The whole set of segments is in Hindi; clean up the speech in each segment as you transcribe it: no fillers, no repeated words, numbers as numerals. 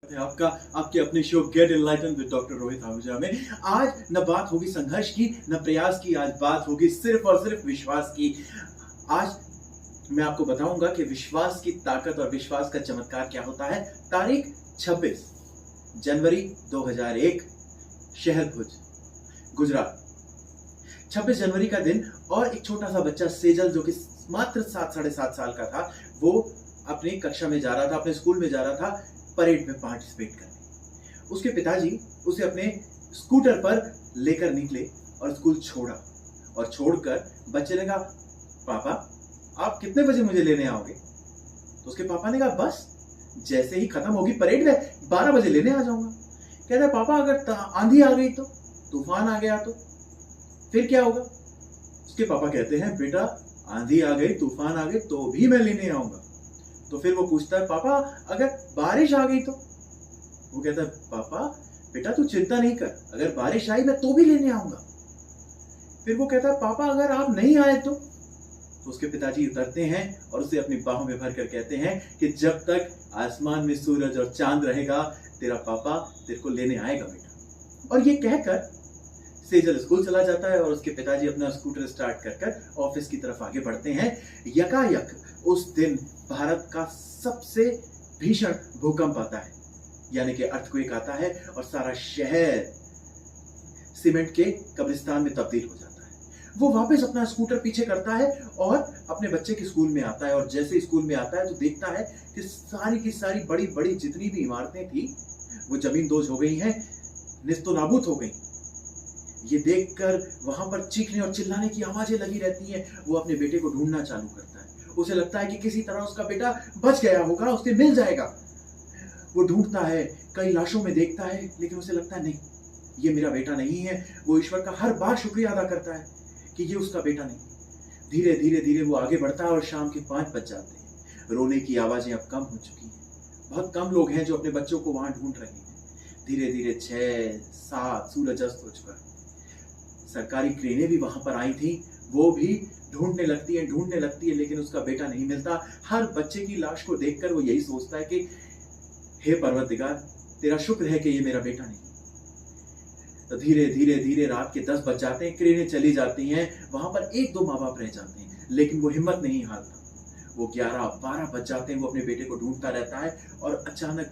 आपका आपके अपने show gate enlighten with doctor Rohit Ahuja में आज न बात होगी संघर्ष की न प्रयास की। आज बात होगी सिर्फ और सिर्फ विश्वास की। आज मैं आपको बताऊंगा कि विश्वास की ताकत और विश्वास का चमत्कार क्या होता है। तारीख 26 जनवरी 2001, शहर भुज, गुजरात। 26 जनवरी का दिन और एक छोटा सा बच्चा सेजल जो कि मात्र 7-7.5 साल का था, वो अपनी कक्षा में जा रहा था, अपने स्कूल में जा रहा था परेड में पार्टिसिपेट करने। उसके पिताजी उसे अपने स्कूटर पर लेकर निकले और स्कूल छोड़ा और छोड़कर बच्चे ने कहा, पापा आप कितने बजे मुझे लेने आओगे? तो उसके पापा ने कहा, बस जैसे ही खत्म होगी परेड में 12 बजे लेने आ जाऊंगा। कहता है, पापा अगर आंधी आ गई तो, तूफान आ गया तो फिर क्या होगा? उसके पापा कहते हैं, बेटा आंधी आ गई तूफान आ गई तो भी मैं लेने आऊंगा। तो फिर वो पूछता है, पापा अगर बारिश आ गई तो? वो कहता है, पापा बेटा तू चिंता नहीं कर, अगर बारिश आई मैं तो भी लेने आऊंगा। फिर वो कहता है, पापा अगर आप नहीं आए तो? उसके पिताजी उतरते हैं और उसे अपनी बाहों में भरकर कहते हैं कि जब तक आसमान में सूरज और चांद रहेगा तेरा पापा तेरे को लेने आएगा बेटा। और ये कहकर सेजल स्कूल चला जाता है और उसके पिताजी अपना स्कूटर स्टार्ट कर ऑफिस की तरफ आगे बढ़ते हैं। यकायक उस दिन भारत का सबसे भीषण भूकंप आता है, यानी कि अर्थक्वेक आता है और सारा शहर सीमेंट के कब्रिस्तान में तब्दील हो जाता है। वो वापस अपना स्कूटर पीछे करता है और अपने बच्चे के स्कूल में आता है। और जैसे स्कूल में आता है तो देखता है कि सारी की सारी बड़ी बड़ी जितनी भी इमारतें थी वो जमींदोज हो गई हैं, निस्तो नाबूद हो गई। ये देखकर वहां पर चीखने और चिल्लाने की आवाजें लगी रहती हैं। वो अपने बेटे को ढूंढना चालू करता है। उसे लगता है कि किसी तरह उसका बेटा बच गया होगा, उसे मिल जाएगा। वो ढूंढता है, कई लाशों में देखता है, लेकिन उसे लगता है नहीं, ये मेरा बेटा नहीं है। वो ईश्वर का हर बार शुक्रिया अदा करता है कि ये उसका बेटा नहीं। धीरे धीरे धीरे वो आगे बढ़ता है और शाम के 5 बज जाते हैं। रोने की आवाजें अब कम हो चुकी हैं। बहुत कम लोग हैं जो अपने बच्चों को वहां ढूंढ रहे हैं। धीरे धीरे 6-7 सूरज अस्त हो चुका है। सरकारी क्रेनें भी वहां पर आई थी, वो भी ढूंढने लगती है, लेकिन उसका बेटा नहीं मिलता। हर बच्चे की लाश को देखकर वो यही सोचता है कि हे परवरदिगार तेरा शुक्र है कि ये मेरा बेटा नहीं। तो धीरे धीरे धीरे रात के 10 बज जाते हैं, क्रेनें चली जाती हैं। वहां पर 1-2 माँ बाप रह जाते हैं, लेकिन वो हिम्मत नहीं हारता। वो 11-12 बज जाते हैं, वो अपने बेटे को ढूंढता रहता है। और अचानक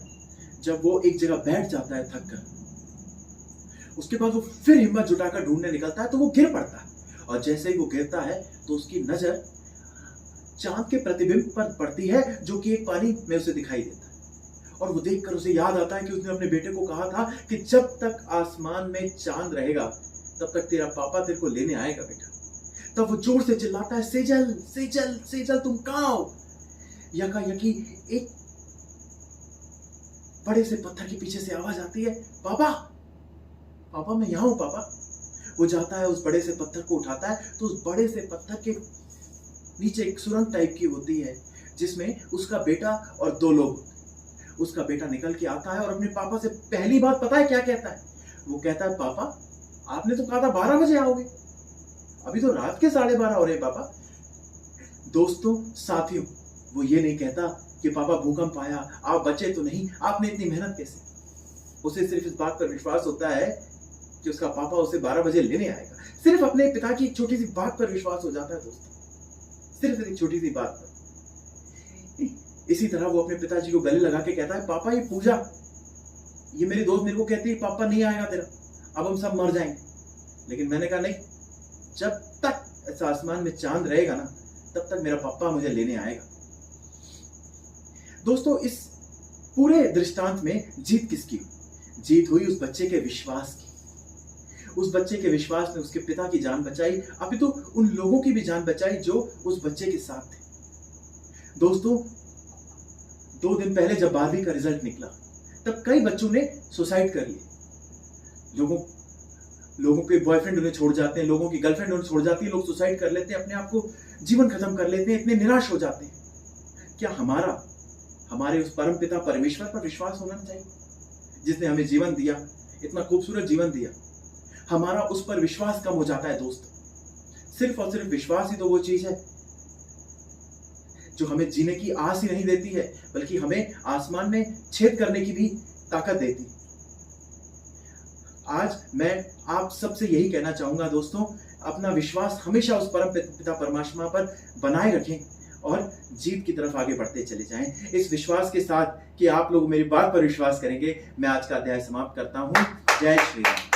जब वो एक जगह बैठ जाता है थक कर, उसके बाद वो फिर हिम्मत जुटाकर ढूंढने निकलता है तो वो गिर पड़ता है। और जैसे ही वो गिरता है तो उसकी नजर चांद के प्रतिबिंब पर पड़ती है जो कि एक पानी में उसे दिखाई देता है। और वो देखकर उसे याद आता है कि उसने अपने बेटे को कहा था कि जब तक आसमान में चांद रहेगा तब तक तेरा पापा तेरे को लेने आएगा बेटा। तब वो जोर से चिल्लाता है, सेजल सेजल सेजल तुम कहां हो? यकायकी एक बड़े से पत्थर के पीछे से आवाज आती है, पापा पापा मैं यहां हूं पापा। वो जाता है, उस बड़े से पत्थर को उठाता है तो उस बड़े से पत्थर के नीचे एक सुरंग टाइप की होती है जिसमें उसका बेटा और 2 लोग। उसका बेटा निकल के आता है और अपने पापा से पहली बात पता है क्या कहता है? वो कहता है, पापा आपने तो कहा था 12 बजे आओगे, अभी तो रात के 12:30 हो रहे पापा। दोस्तों साथियों, वो ये नहीं कहता कि पापा भूकंप आया, आप बचे तो नहीं, आपने इतनी मेहनत कैसे? उसे सिर्फ इस बात पर विश्वास होता है कि उसका पापा उसे 12 बजे लेने आएगा। सिर्फ अपने पिता की एक छोटी सी बात पर विश्वास हो जाता है दोस्तों, सिर्फ एक छोटी सी बात पर। इसी तरह वो अपने पिताजी को गले लगा के कहता है, पापा ये पूजा, ये मेरी दोस्त मेरे को कहती है पापा नहीं आएगा तेरा, अब हम सब मर जाएंगे। लेकिन मैंने कहा नहीं, जब तक इस आसमान में चांद रहेगा ना तब तक मेरा पापा मुझे लेने आएगा। दोस्तों इस पूरे दृष्टांत में जीत किसकी हुई? जीत हुई उस बच्चे के विश्वास की। उस बच्चे के विश्वास ने उसके पिता की जान बचाई, अभी तो उन लोगों की भी जान बचाई जो उस बच्चे के साथ थे। दोस्तों 2 दिन पहले जब 12वीं का रिजल्ट निकला तब कई बच्चों ने सुसाइड कर लिया। लोगों के बॉयफ्रेंड उन्हें छोड़ जाते हैं, लोगों की गर्लफ्रेंड उन्हें छोड़ जाती है, लोग सुसाइड कर लेते हैं, अपने आप को जीवन खत्म कर लेते हैं, इतने निराश हो जाते हैं। क्या हमारे उस परम पिता परमेश्वर पर विश्वास होना चाहिए जिसने हमें जीवन दिया, इतना खूबसूरत जीवन दिया? हमारा उस पर विश्वास कम हो जाता है दोस्त। सिर्फ और सिर्फ विश्वास ही तो वो चीज है जो हमें जीने की आस ही नहीं देती है, बल्कि हमें आसमान में छेद करने की भी ताकत देती। आज मैं आप सबसे यही कहना चाहूंगा दोस्तों, अपना विश्वास हमेशा उस परम पिता परमात्मा पर बनाए रखें और जीत की तरफ आगे बढ़ते चले जाएं। इस विश्वास के साथ कि आप लोग मेरी बात पर विश्वास करेंगे, मैं आज का अध्याय समाप्त करता हूं। जय श्री राम।